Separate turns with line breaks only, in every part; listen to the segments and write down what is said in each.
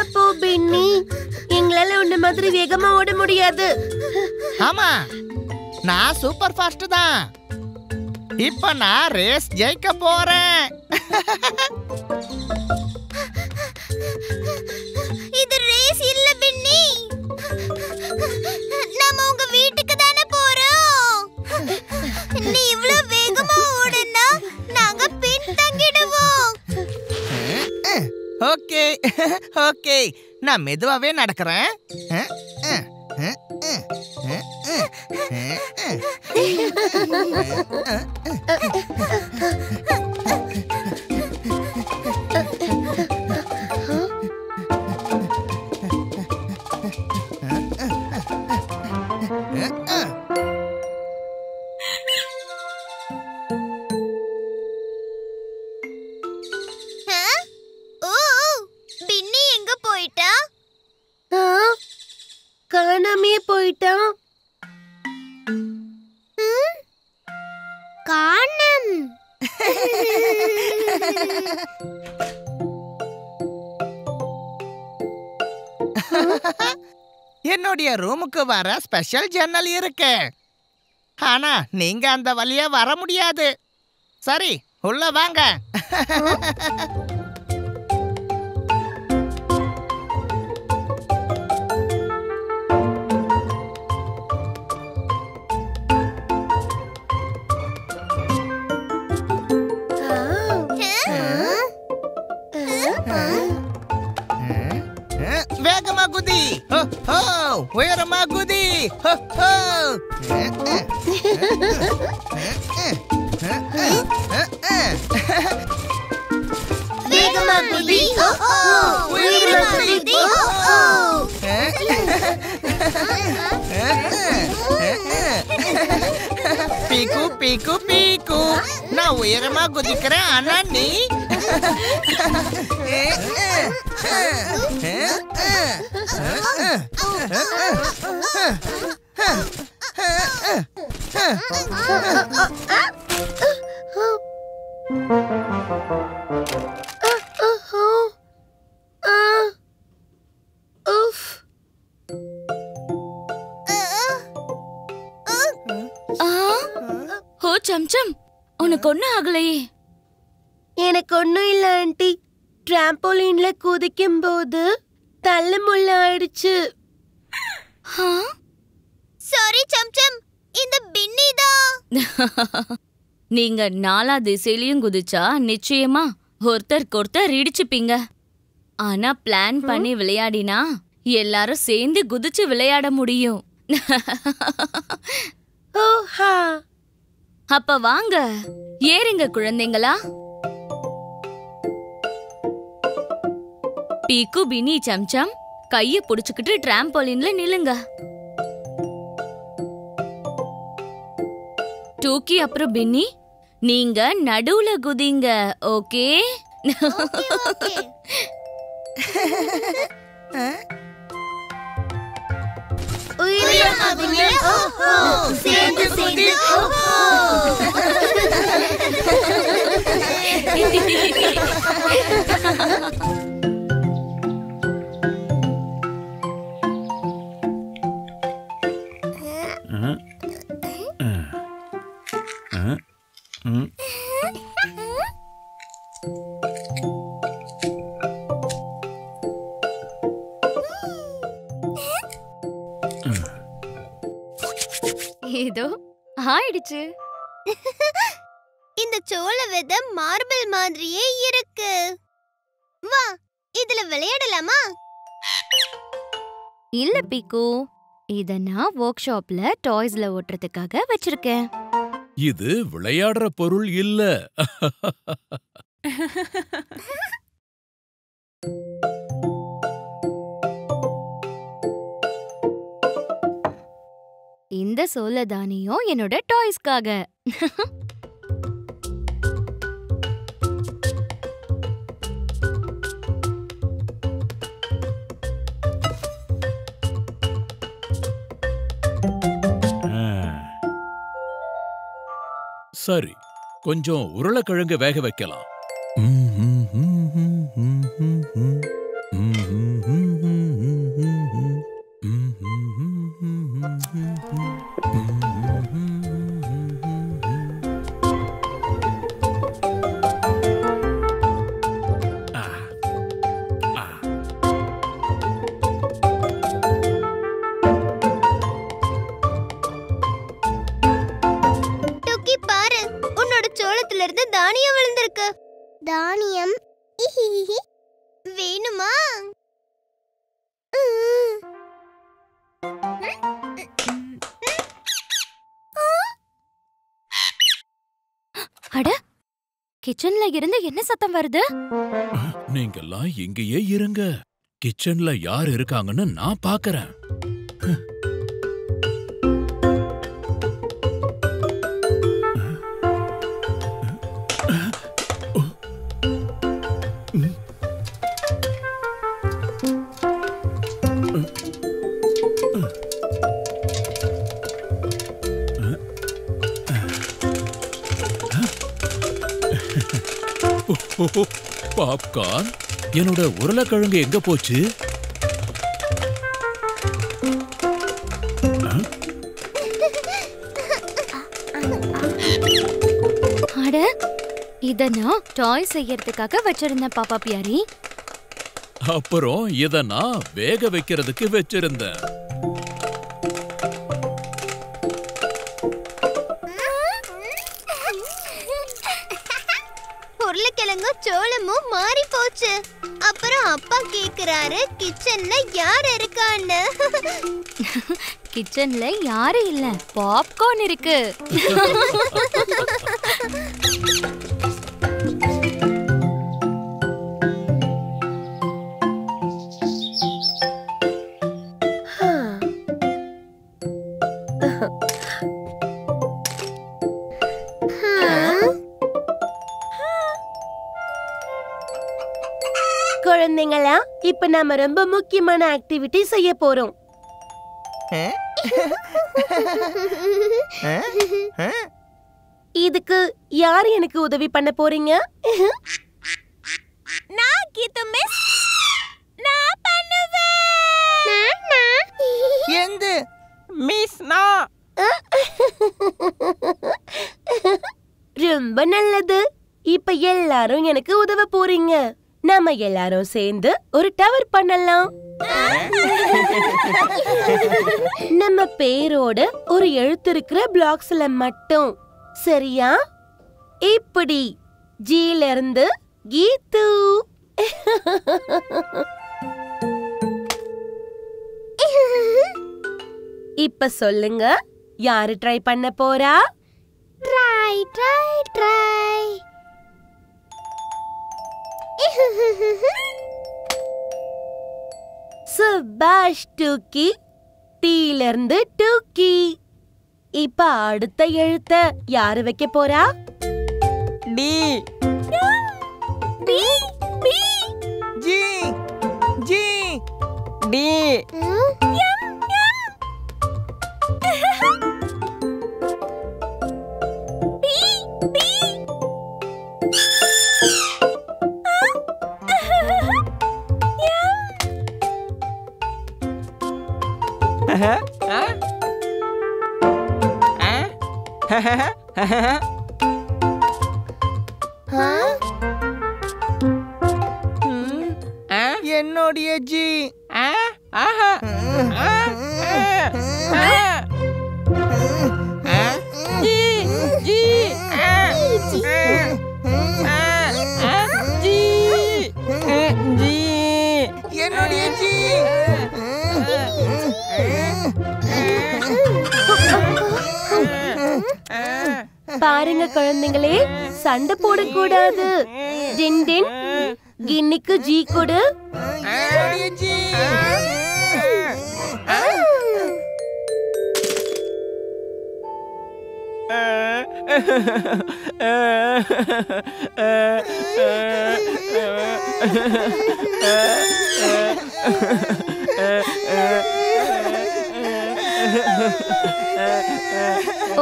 ஒழுங்கா போ பின்னி. எங்களால உன்ன மாதிரி வேகமா ஓட முடியாது.
ஆமா, நான் சூப்பர் ஃபாஸ்ட் தான். இப்ப நான் ரேஸ் ஜெயிக்க போறேன்.
இது ரேஸ் இல்ல பின்னி. நாம உங்க வீட்டுக்கு தானே போறோம். நீ இவ்வளவு வேகமா ஓடுனா நாங்க பின்தங்கிடுவோம்.
ஓகே ஓகே, நான் மெதுவாவே நடக்கிறேன்.
பின்னி எங்க போயிட்டா?
காணாமே போயிட்டான்.
காணம்.
என்னுடைய ரூமுக்கு வர ஸ்பெஷல் ஜன்னல் இருக்கு. ஆனா நீங்க அந்த வழியா வர முடியாது. சரி, உள்ள வாங்க. வேகமா குதி, உயரமா குதி.
வேகமா குதி, உயரமா குதி.
பீக்கு பீக்கு பீக்கு, நான் உயரமா குதிக்கிறேன். ஆனா நீ
ஓ சம்சம், உனக்கு ஒன்னும் ஆகலையே?
எனக்கு ஒண்ணும் இல்ல ஆண்டி. டிராம்போலின்ல குதிக்கும் போது தள்ள முள்ள ஆயிடுச்சு.
சாரி சம்சம், இந்த பின்னி தான்.
நீங்க நாலா திசையிலயும் குதிச்சா நிச்சயமா ஒருத்தருக்கு ஒருத்தர் இடிச்சுப்பீங்க. ஆனா பிளான் பண்ணி விளையாடினா எல்லாரும் சேர்ந்து குதிச்சு விளையாட முடியும்.
ஓஹா,
அப்ப வாங்க ஏறுங்க குழந்தைங்களா. பீக்கு பினி சம்சம் கைய புடிச்சுக்கிட்டு டிராம்போலின்ல நில்லுங்க. டூக்கி அப்புறம் பின்னி நீங்க நடுவுல குதிங்க. ஓகே?
உயரமா குதி, சேர்ந்து குதி.
ஏதோ ஆயிடுச்சு.
இந்த சோள விதை மார்பிள் மாதிரியே இருக்கு. வா, இதுல விளையாடலாமா?
இல்ல பீக்கு, இத நான் ஒர்க் ஷாப்ல டாய்ஸ்ல ஓட்டுறதுக்காக வச்சிருக்கேன்.
இது விளையாடுற பொருள் இல்ல.
இந்த சோளதானியம் என்னோட டாய்ஸ்க்காக.
சரி, கொஞ்சம் உருளைக்கிழங்கு வேக வைக்கலாம்.
டுக்கி பாரு, உன்னோட சோளத்துல இருந்து தானியம் விழுந்திருக்கு. தானியம் வேணுமா?
அட, கிச்சன்ல இருந்து என்ன சத்தம் வருது?
நீங்கெல்லாம் இங்கேயே இருங்க. கிச்சன்ல யார் இருக்காங்கன்னு நான் பாக்கறேன். பாப்கார்ன், என்னோட உருளைக்கிழங்கு எங்க போச்சு?
அட, இத நான் டாய் செய்யறதுக்காக வச்சிருந்தேன் பாப்பா பியாரி.
அப்புறம் இத நான் வேக வைக்கிறதுக்கு வச்சிருந்தேன்.
உருளைக்கிழங்கு சோளமும் மாறி போச்சு. அப்புறம் அப்பா கேக்குறாரு கிச்சன்ல யார் இருக்கான்னு.
கிச்சன்ல யாரும் இல்ல, பாப்கார்ன் இருக்கு.
குழந்தைங்களா, இப்ப நாம ரொம்ப முக்கியமான ஆக்டிவிட்டி செய்ய போறோம். இதுக்கு யார் எனக்கு உதவி பண்ண போறீங்க?
நான் கீது மிஸ், நான் பண்ணுவேன்.
எந்து மிஸ் நான்.
ரொம்ப நல்லது. இப்ப எல்லாரும் எனக்கு உதவ போறீங்க. நாம எல்லாரும் சேர்ந்து ஒரு டவர் பண்ணலாம். நம்ம பேரோட ஒரு எழுத்து இருக்கிற பிளாக்ஸ்ல மட்டும். சரியா? இப்படி ஜீல இருந்து கீது. இப்ப சொல்லுங்க, யாரு ட்ரை பண்ண போறா?
Try try try.
சுபாஷ் டூக்கி. டீல இருந்து டூக்கி. இப்ப அடுத்த எழுத்த யாரு வைக்க போறா?
D
B B
G G D. என்னுடைய ஜி. என்னுடைய ஜி.
பாருங்க குழந்தைங்களே, சண்டை போடக்கூடாது. டின் டின், கின்னிக்கு ஜி கொடு.
என்னுடைய ஜி.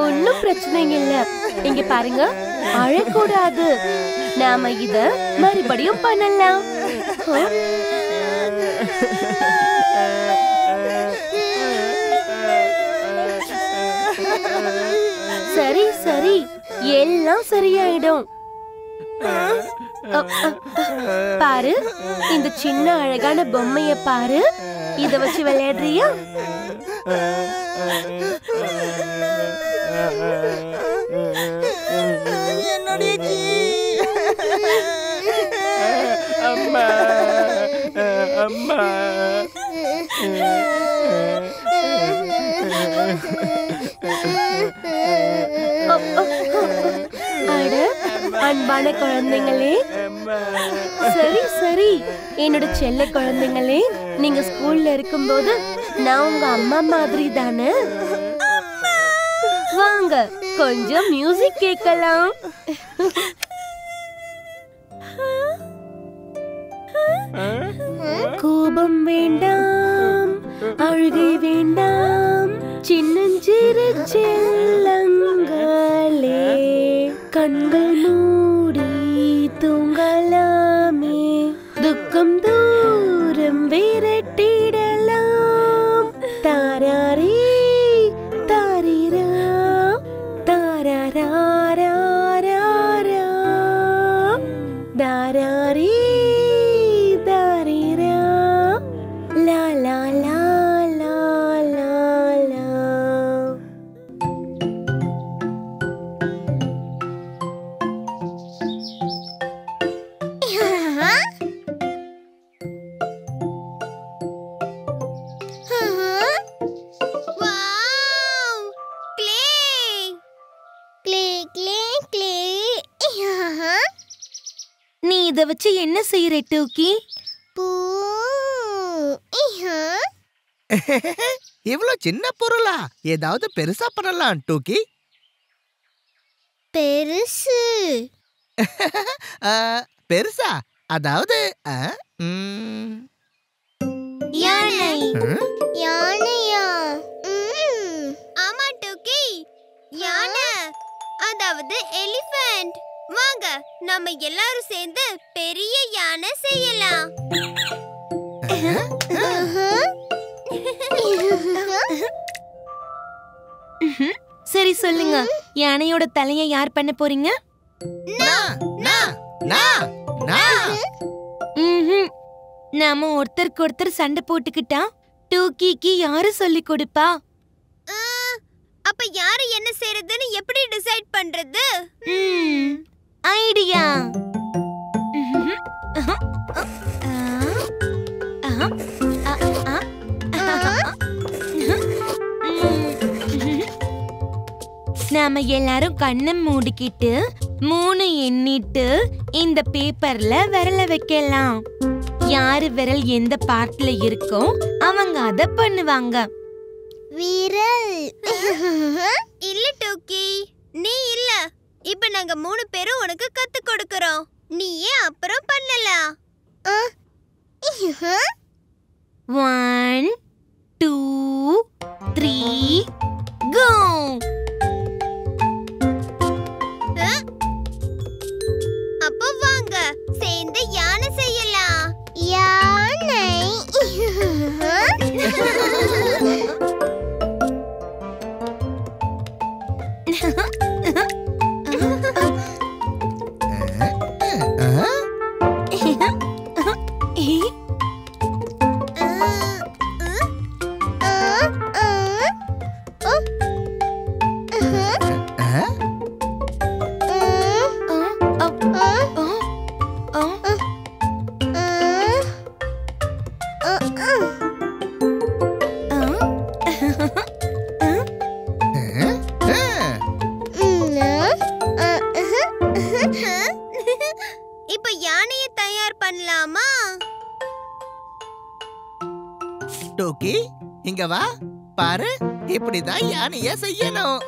ஒன்னும் பிரச்சனைங்க இல்ல. இங்க பாருங்க, அழக்கூடாது. நாம இத மறுபடியும் பண்ணலாம். எல்லாம் சரியாயிடும். பாரு, இந்த சின்ன அழகான பொம்மைய பாரு. இத வச்சு விளையாடுறியா?
அம்மா அம்மா
அட, அன்பான குழந்தைங்களே, சரி சரி, என்னோட செல்ல குழந்தைங்களே, நீங்க ஸ்கூல்ல இருக்கும்போது நான் உங்க அம்மா மாதிரி தானே? வாங்க, கொஞ்சம் மியூசிக் கேட்கலாம். கோபம் வேண்டாம், அழுகை வேண்டாம், சின்னஞ்சிறு செல்லங்களே, கண்கள் மூடி தூங்கலாமே, துக்கம் தூரம் விரட்டிடலாம். தாராரே தாரிரா தாராராரா தாராரே தாரிரா லா லா லா லா லா லா.
Wow! Clay! Clay clay clay.
நீ இத வச்சு என்ன செய்யற டூக்கி?
பூ.
இவ்ளோ சின்ன பொருளா? ஏதாவது பெருசா பண்ணலாம் டூக்கி.
பெருசு.
பெருசா? அதாவது
யானை. யானையா? ஆமா டூக்கி, யானை, அதாவது எலிஃபண்ட். வாங்க, நம்ம எல்லாரும் சேர்ந்து பெரிய யானை செய்யலாம்.
சரி சொல்லுங்க, யானையோட தலையை யார் பண்ண போறீங்க? நாம ஒருத்தருக்கு ஒருத்தர் சண்டை போட்டுக்கிட்டா டூக்கிக்கு யாரு சொல்லி கொடுப்பா?
அப்ப யாரு என்ன செய்யறதுன்னு எப்படி டிசைட் பண்றது?
ஐடியா. நாம எல்லாரும் கண்ணை மூடிக்கிட்டு 3 எண்ணிட்டு இந்த பேப்பர்ல விரல வைக்கலாம். யாரு விரல் எந்த பார்ட்ல இருக்கோ அவங்க அத பண்ணுவாங்க.
விரல். இல்ல டோக்கி, நீ இல்ல. இப்ப நாங்க 3 பேரும் உனக்கு கத்து கொடுக்கறோம். நீ ஏன் அப்புறம் பண்ணலாம்?
1 2 3 go.
அப்ப வாங்க சேர்ந்து யானை செய்யலாம். யானை. இப்ப யானையை தயார் பண்ணலாமா?
டோக்கி, இங்க வா. பாரு, இப்படிதான் யானைய செய்யணும்.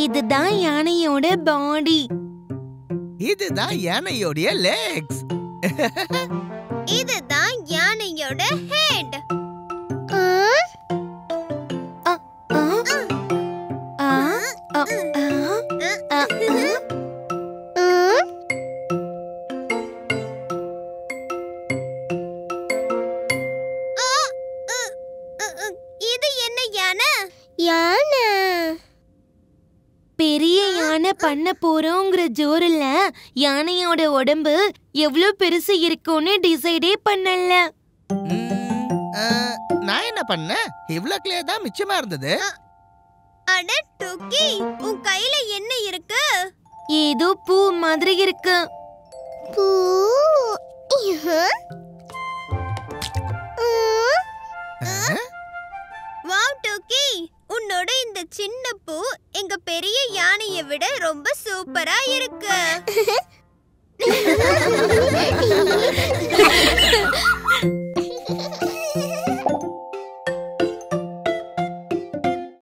இதுதான் யானையோட பாடி.
இதுதான் யானையோட லெக்ஸ்.
இதுதான் யானையோட ஹெட். இது என்ன யானை? யானை.
பெரிய யானை பண்ண போறோங்கிற ஜோருல யானையோட உடம்பு எவ்வளவு பெருசு இருக்கும்னு டிசைடே பண்ணல.
நான் என்ன பண்ணேன்? இவ்ளோக்குள்ளே தான் மிச்சமா இருந்தது.
அட டோக்கி, உன் கையில என்ன இருக்கு?
ஏதோ பூ மாதிரி இருக்கு.
பூ. வாவ் டோக்கி, உன்னோட இந்த சின்ன பூ எங்க பெரிய யானையை விட ரொம்ப சூப்பரா இருக்கு.